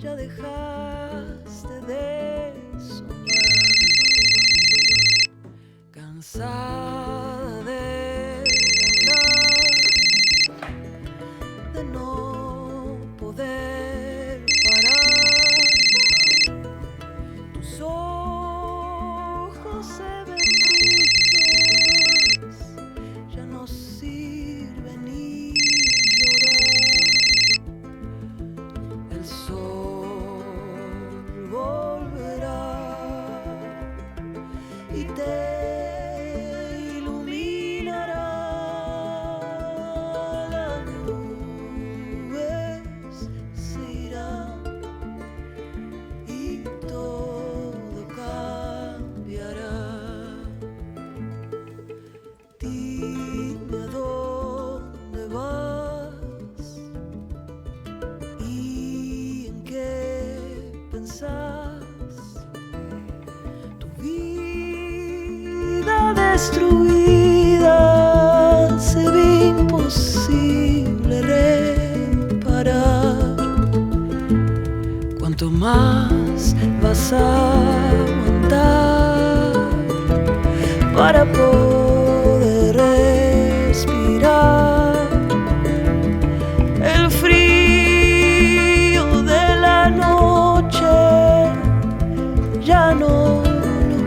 ya dejaste de soñar, cansada de andar, de no poder parar. Tus ojos se ven tristes, ya no sirve ni llorar. El sol volverá y te iluminará. Las nubes se irán y todo cambiará. Dime a dónde vas y en qué pensás. Tu vida destruida se ve imposible reparar. Cuanto más vas a aguantar para poder respirar el frío de la noche, ya no lo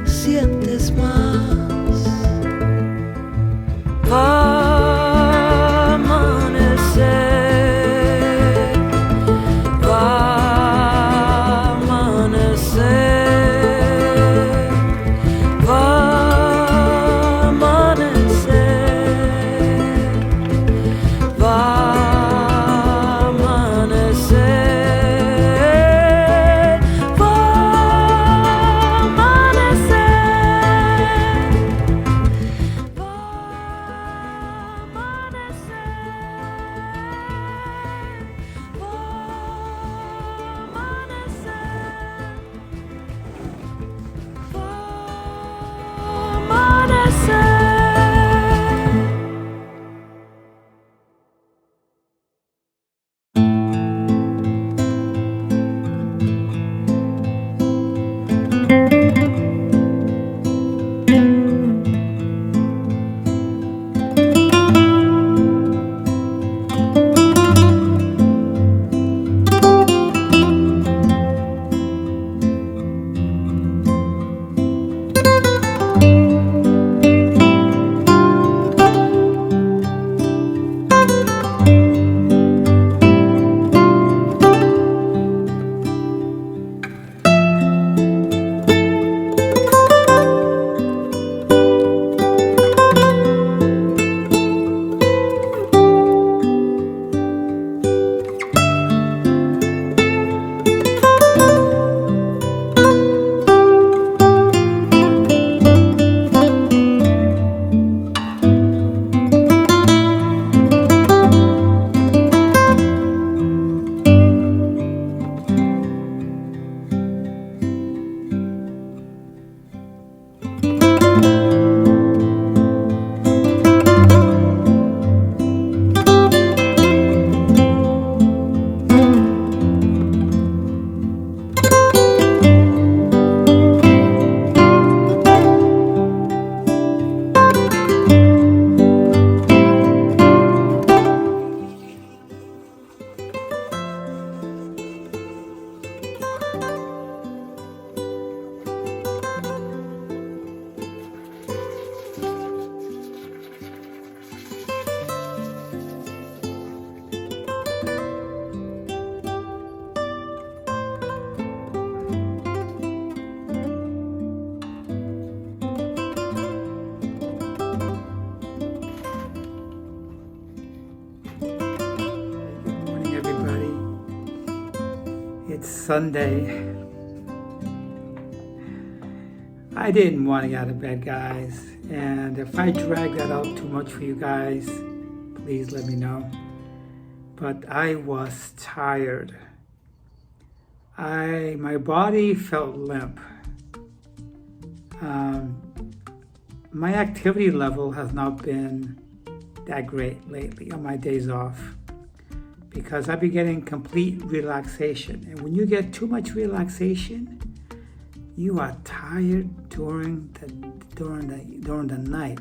sientes más. Va a amanecer, va a amanecer, va a amanecer, va a amanecer, va a amanecer, va It's Sunday. I didn't want to get out of bed, guys, and if I drag that out too much for you guys, please let me know. But I was tired. My body felt limp. My activity level has not been that great lately on my days off, because I've been getting complete relaxation. And when you get too much relaxation, you are tired during the night.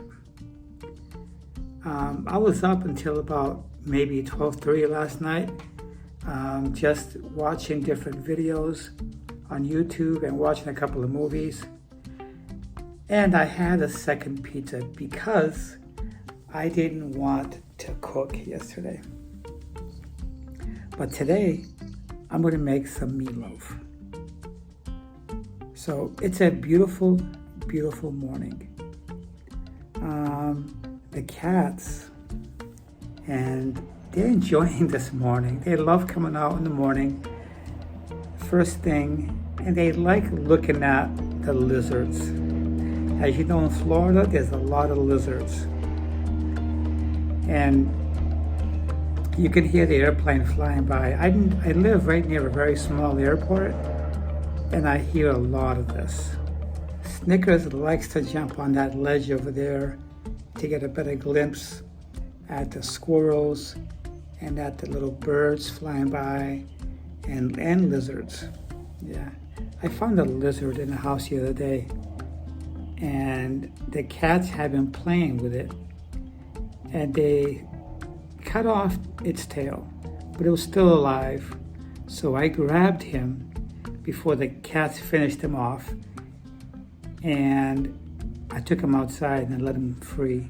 I was up until about maybe 12:30 last night, just watching different videos on YouTube and watching a couple of movies. And I had a second pizza because I didn't want to cook yesterday. But today, I'm going to make some meatloaf. So it's a beautiful, beautiful morning. The cats, and they're enjoying this morning. They love coming out in the morning, first thing, and they like looking at the lizards. As you know, in Florida, there's a lot of lizards. And you can hear the airplane flying by. I live right near a very small airport, and I hear a lot of this. Snickers likes to jump on that ledge over there to get a better glimpse at the squirrels and at the little birds flying by and lizards. Yeah, I found a lizard in the house the other day, and the cats had been playing with it, and they cut off its tail, but it was still alive. So I grabbed him before the cats finished him off, and I took him outside and let him free.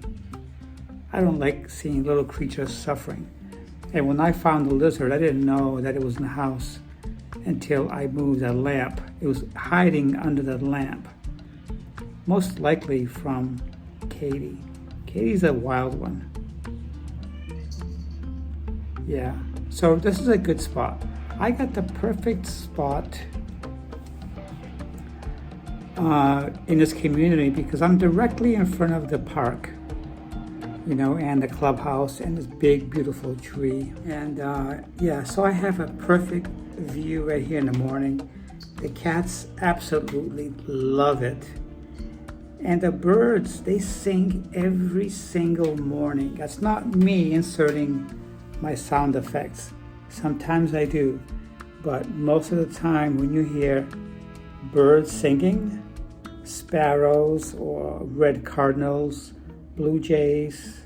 I don't like seeing little creatures suffering. And when I found the lizard, I didn't know that it was in the house until I moved a lamp. It was hiding under the lamp, most likely from Katie. Katie's a wild one. Yeah, so this is a good spot. I got the perfect spot in this community because I'm directly in front of the park, and the clubhouse and this big, beautiful tree. And so I have a perfect view right here in the morning. The cats absolutely love it. And the birds, they sing every single morning. That's not me inserting my sound effects. Sometimes I do, but most of the time when you hear birds singing, sparrows or red cardinals, blue jays,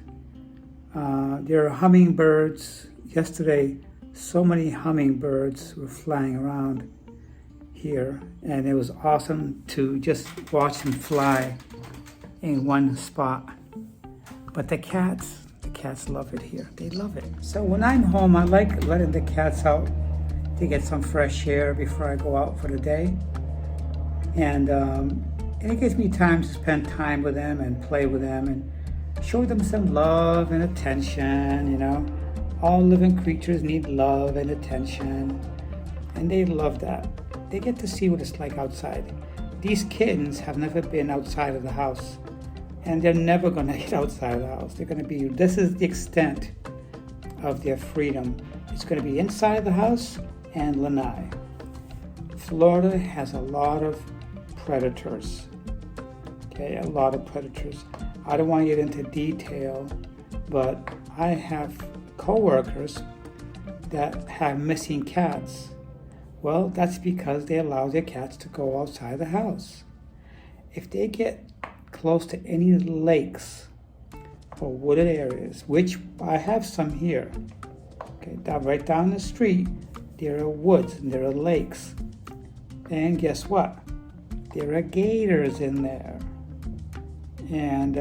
there are hummingbirds. Yesterday, so many hummingbirds were flying around here, and it was awesome to just watch them fly in one spot. But the cats love it here. They love it. So when I'm home, I like letting the cats out to get some fresh air before I go out for the day. And it gives me time to spend time with them and play with them and show them some love and attention. All living creatures need love and attention, and they love that. They get to see what it's like outside. These kittens have never been outside of the house, and they're never going to get outside of the house. This is the extent of their freedom. It's going to be inside the house and lanai. Florida has a lot of predators. Okay, a lot of predators. I don't want to get into detail, but I have coworkers that have missing cats. Well, that's because they allow their cats to go outside the house. If they get close to any lakes or wooded areas, which I have some here, okay, right down the street, there are woods and there are lakes. And guess what? There are gators in there, and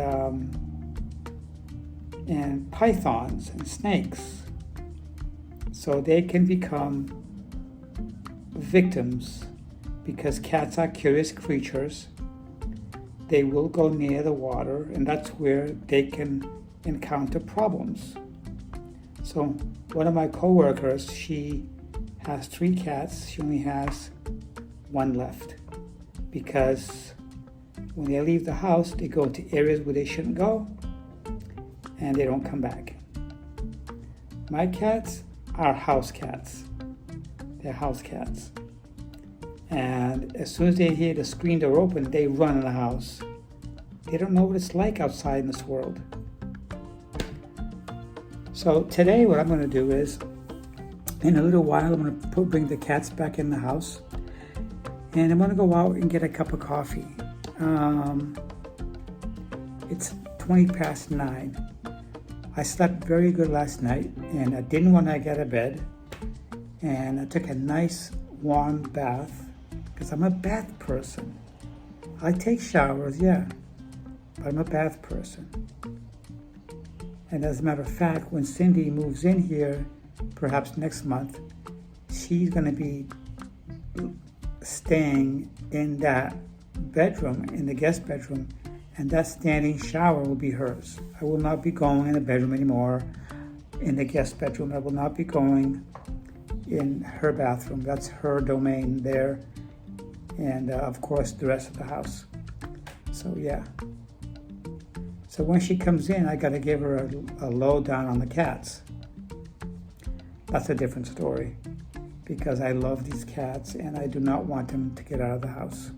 pythons and snakes. So they can become victims because cats are curious creatures. They will go near the water, and that's where they can encounter problems. So one of my coworkers, she has 3 cats. She only has 1 left because when they leave the house, they go to areas where they shouldn't go, and they don't come back. My cats are house cats. They're house cats. And as soon as they hear the screen door open, they run in the house. They don't know what it's like outside in this world. So today what I'm going to do is In a little while, I'm going to bring the cats back in the house. And I'm going to go out and get a cup of coffee. It's 20 past 9. I slept very good last night, and I didn't want to get out of bed. And I took a nice warm bath, because I'm a bath person. I take showers, yeah, but I'm a bath person. And as a matter of fact, when Cindy moves in here, perhaps next month, she's going to be staying in that bedroom, in the guest bedroom, and that standing shower will be hers. I will not be going in the bedroom anymore, in the guest bedroom. I will not be going in her bathroom. That's her domain there, and of course the rest of the house. So yeah. So when she comes in, I got to give her a lowdown on the cats. That's a different story, because I love these cats and I do not want them to get out of the house.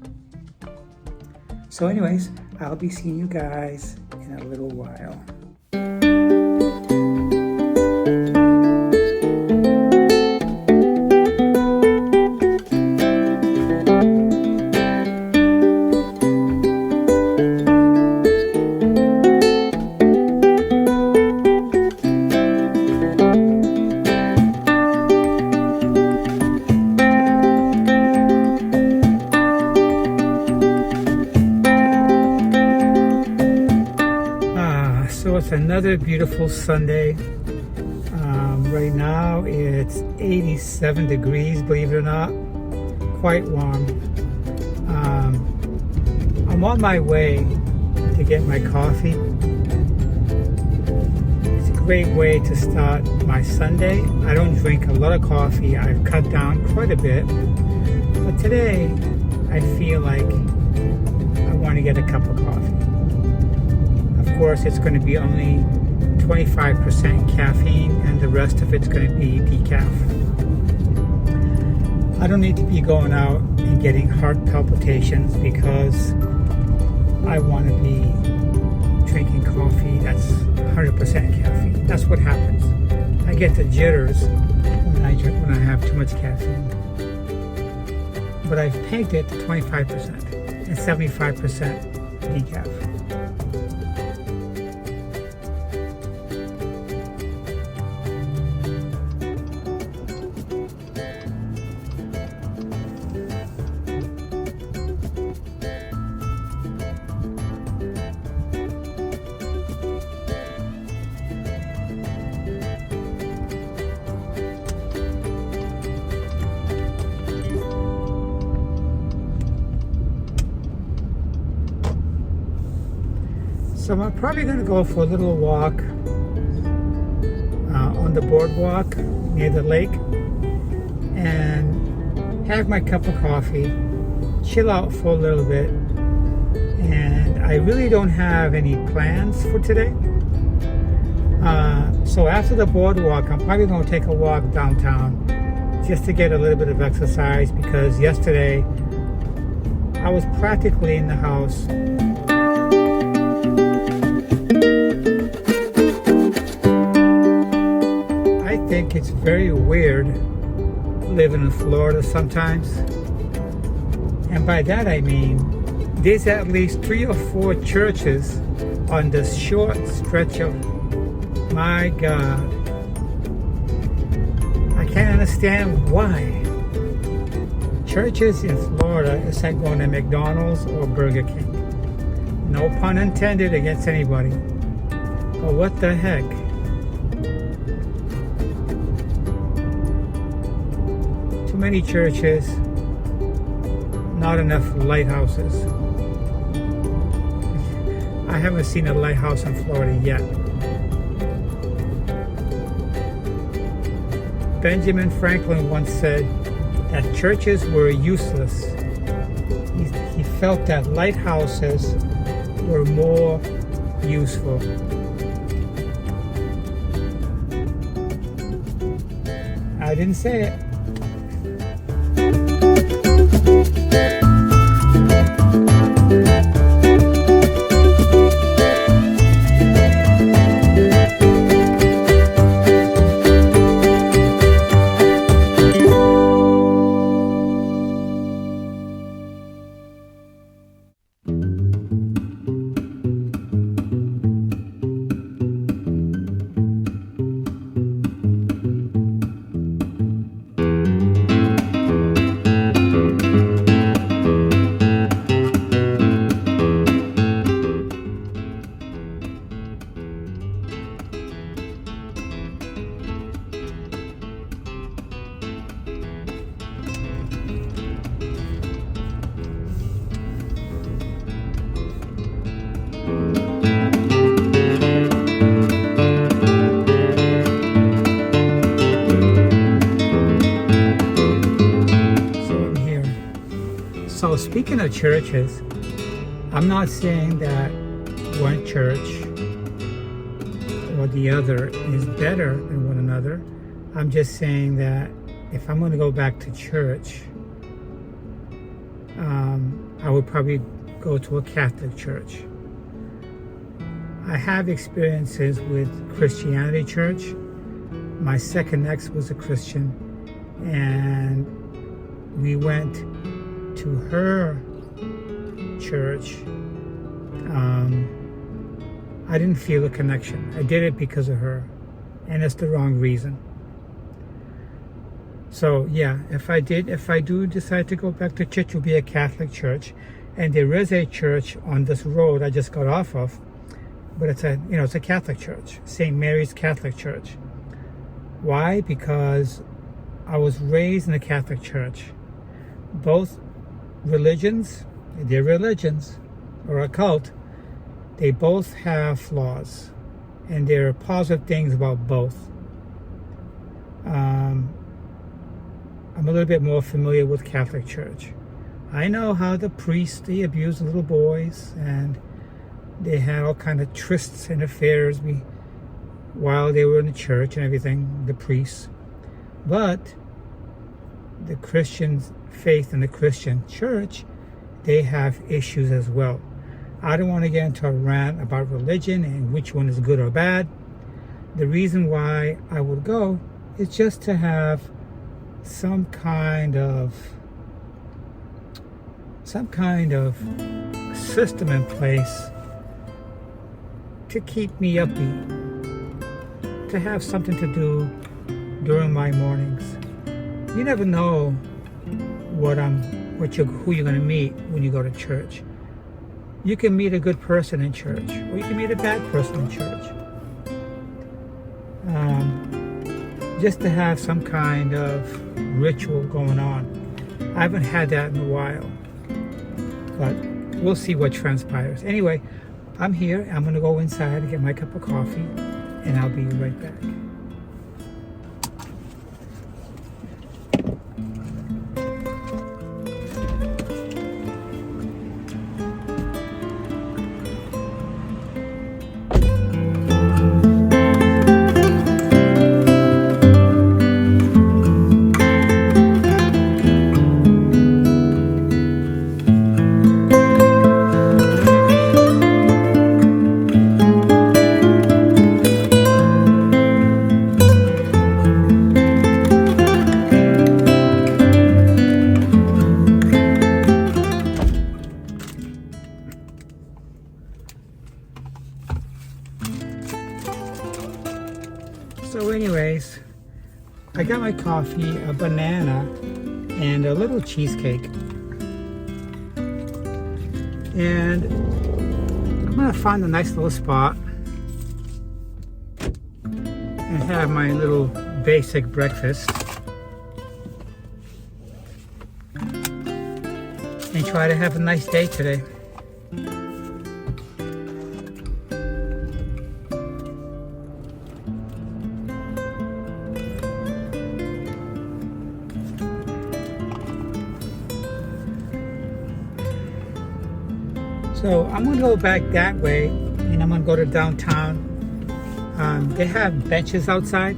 So anyways, I'll be seeing you guys in a little while. So it's another beautiful Sunday. Right now it's 87 degrees, believe it or not, quite warm. I'm on my way to get my coffee. It's a great way to start my Sunday. I don't drink a lot of coffee. I've cut down quite a bit. But today I feel like I want to get a cup of coffee. Of course, it's going to be only 25% caffeine, and the rest of it's going to be decaf. I don't need to be going out and getting heart palpitations because I want to be drinking coffee that's 100% caffeine. That's what happens. I get the jitters when I have too much caffeine. But I've pegged it to 25% and 75% decaf. So I'm probably going to go for a little walk on the boardwalk near the lake and have my cup of coffee, chill out for a little bit. And I really don't have any plans for today. So after the boardwalk, I'm probably going to take a walk downtown just to get a little bit of exercise, because yesterday I was practically in the house. I think it's very weird living in Florida sometimes. And by that I mean, there's at least 3 or 4 churches on this short stretch of, my God. I can't understand why. Churches in Florida is like going to McDonald's or Burger King. No pun intended against anybody. But what the heck? Too many churches, not enough lighthouses. I haven't seen a lighthouse in Florida yet. Benjamin Franklin once said that churches were useless. He felt that lighthouses were more useful. I didn't say it. speaking of churches, I'm not saying that one church or the other is better than one another. I'm just saying that if I'm going to go back to church, I would probably go to a Catholic church. I have experiences with Christianity church. My second ex was a Christian, and we went to her church. I didn't feel a connection. I did it because of her, and it's the wrong reason. So yeah, if I do decide to go back to church, it will be a Catholic church. And there is a church on this road I just got off of, but it's a Catholic church, St. Mary's Catholic Church. Why? Because I was raised in a Catholic church. Both religions, their religions or a cult, they both have flaws, and there are positive things about both. I'm a little bit more familiar with Catholic Church. I know how the priests, they abuse little boys, and they had all kind of trysts and affairs while they were in the church and everything, the priests. But the Christian faith and the Christian church, they have issues as well. I don't want to get into a rant about religion and which one is good or bad. The reason why I would go is just to have some kind of system in place to keep me upbeat, to have something to do during my mornings. You never know who you're going to meet when you go to church. You can meet a good person in church, or you can meet a bad person in church. Just to have some kind of ritual going on. I haven't had that in a while, but we'll see what transpires. Anyway, I'm here. I'm going to go inside and get my cup of coffee, and I'll be right back. So anyways, I got my coffee, a banana, and a little cheesecake. And I'm gonna find a nice little spot and have my little basic breakfast and try to have a nice day today. So I'm going to go back that way, and I'm going to go to downtown. They have benches outside,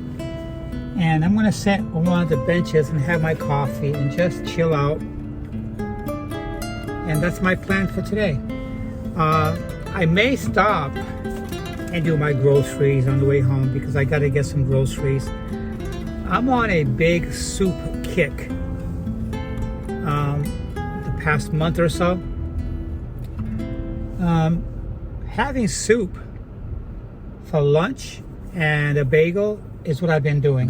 and I'm going to sit on one of the benches and have my coffee and just chill out. And that's my plan for today. I may stop and do my groceries on the way home because I got to get some groceries. I'm on a big soup kick the past month or so. Having soup for lunch and a bagel is what I've been doing.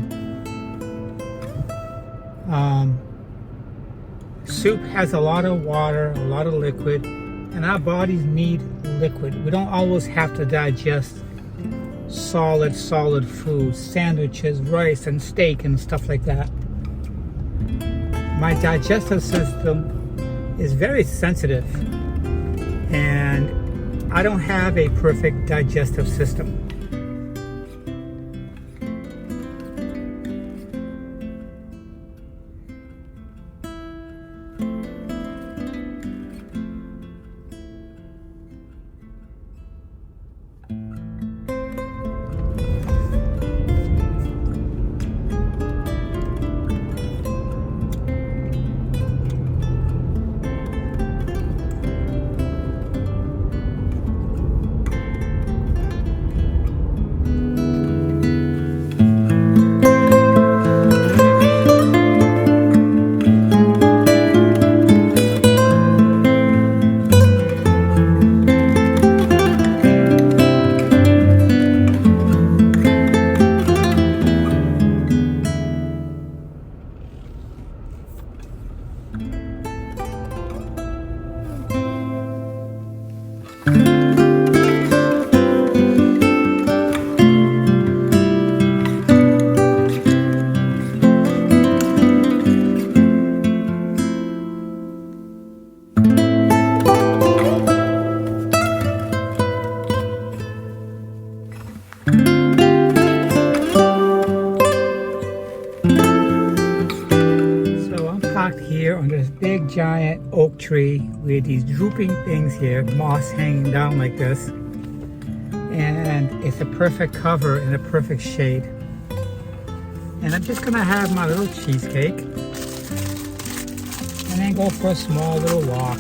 Soup has a lot of water, a lot of liquid, and our bodies need liquid. We don't always have to digest solid food, sandwiches, rice, and steak, and stuff like that. My digestive system is very sensitive, and I don't have a perfect digestive system. So I'm parked here under this big giant oak tree with these drooping things here, moss hanging down like this. And it's a perfect cover and a perfect shade. And I'm just gonna have my little cheesecake and then go for a small little walk.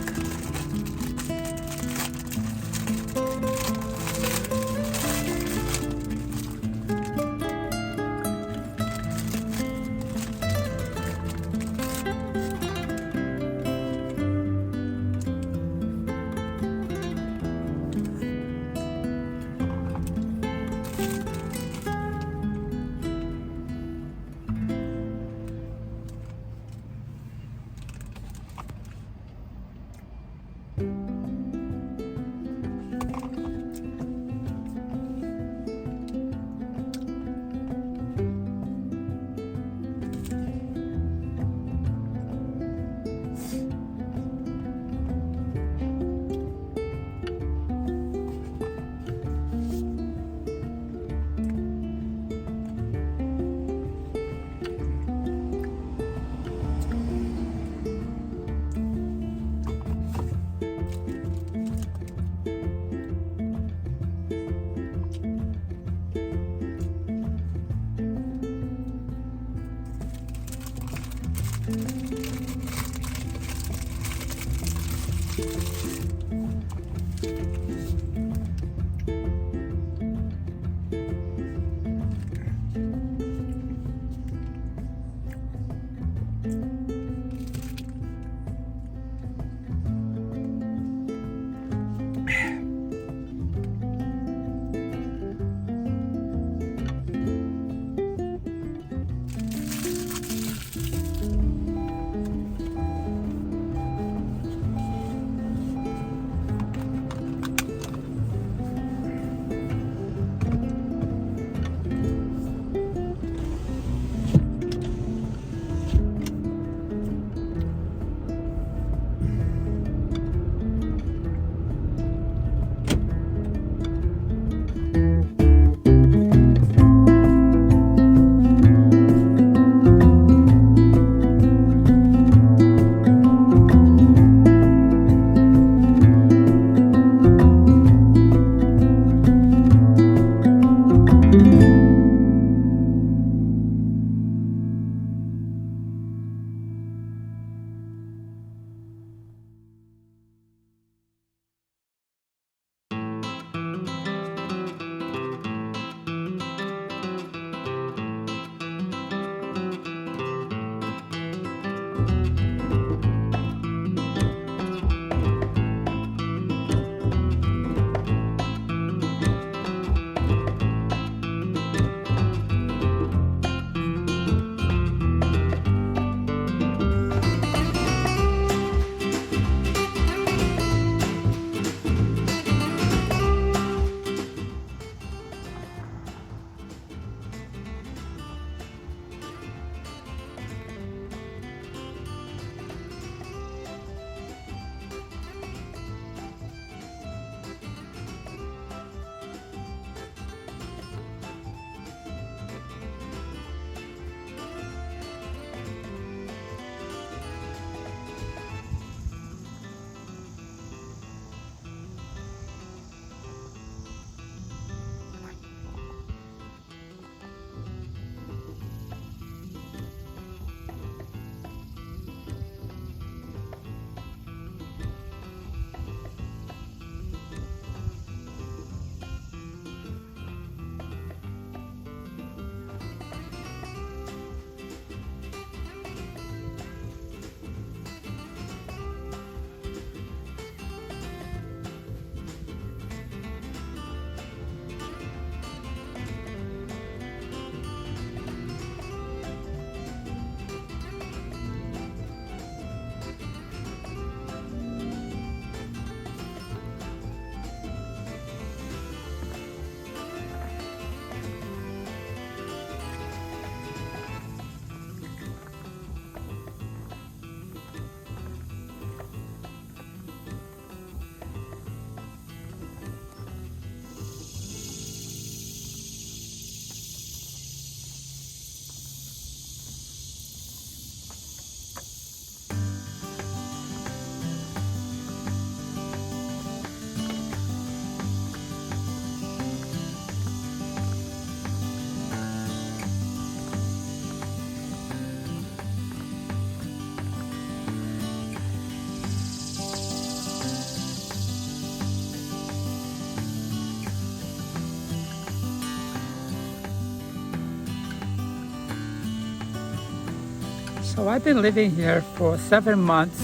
So I've been living here for 7 months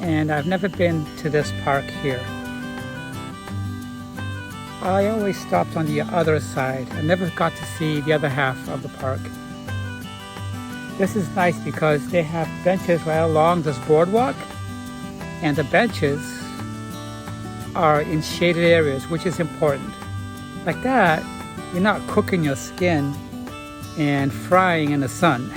and I've never been to this park here. I always stopped on the other side. I never got to see the other half of the park. This is nice because they have benches right along this boardwalk, and the benches are in shaded areas, which is important. Like that, you're not cooking your skin and frying in the sun.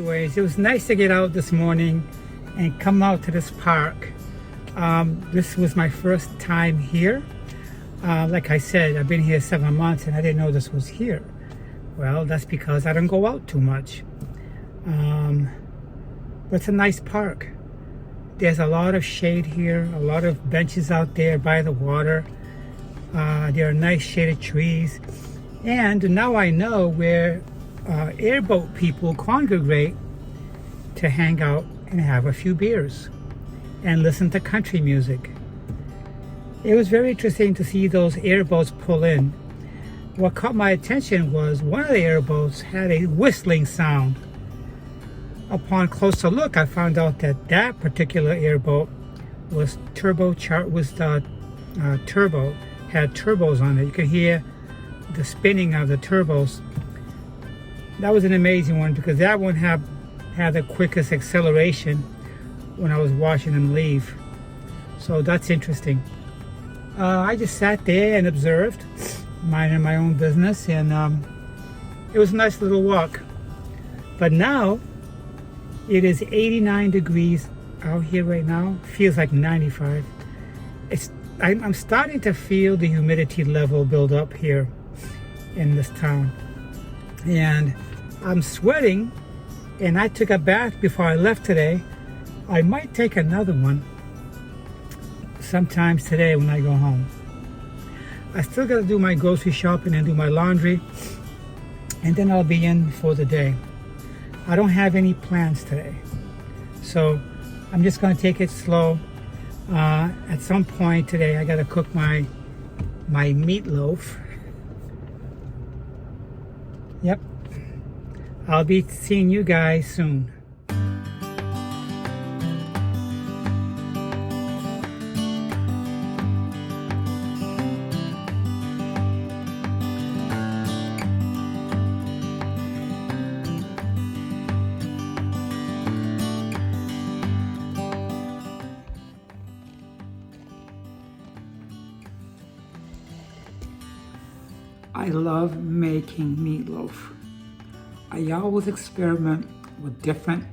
Anyways, it was nice to get out this morning and come out to this park. This was my first time here. Like I said, I've been here 7 months and I didn't know this was here. Well, that's because I don't go out too much. But it's a nice park. There's a lot of shade here, a lot of benches out there by the water. There are nice shaded trees. And now I know where airboat people congregate to hang out and have a few beers and listen to country music. It was very interesting to see those airboats pull in. What caught my attention was one of the airboats had a whistling sound. Upon closer look, I found out that that particular airboat was turbo, had turbos on it. You could hear the spinning of the turbos. That was an amazing one because that one had the quickest acceleration when I was watching them leave. So that's interesting. I just sat there and observed, minding my own business, and it was a nice little walk. But now it is 89 degrees out here right now. Feels like 95. I'm starting to feel the humidity level build up here in this town. And I'm sweating, and I took a bath before I left today. I might take another one sometimes today when I go home. I still got to do my grocery shopping and do my laundry, and then I'll be in for the day. I don't have any plans today, so I'm just going to take it slow. At some point today I got to cook my meatloaf. Yep, I'll be seeing you guys soon. I love making meatloaf. I always experiment with different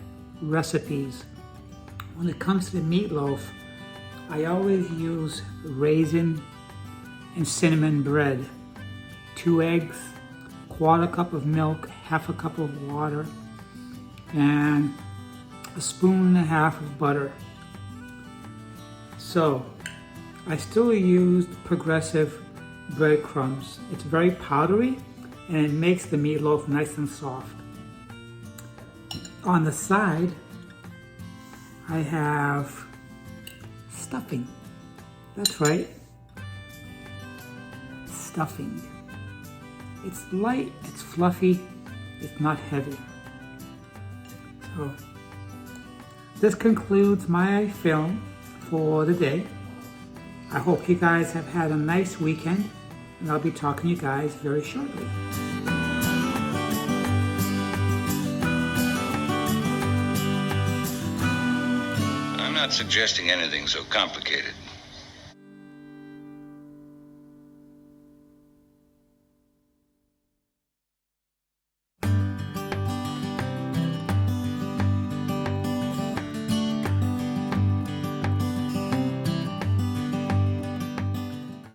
recipes. When it comes to the meatloaf, I always use raisin and cinnamon bread, 2 eggs, 1/4 cup of milk, 1/2 cup of water, and 1.5 spoons of butter. So I still use Progressive breadcrumbs. It's very powdery and it makes the meatloaf nice and soft. On the side, I have stuffing. That's right, stuffing. It's light, it's fluffy, it's not heavy. So this concludes my film for the day. I hope you guys have had a nice weekend, and I'll be talking to you guys very shortly. I'm not suggesting anything so complicated.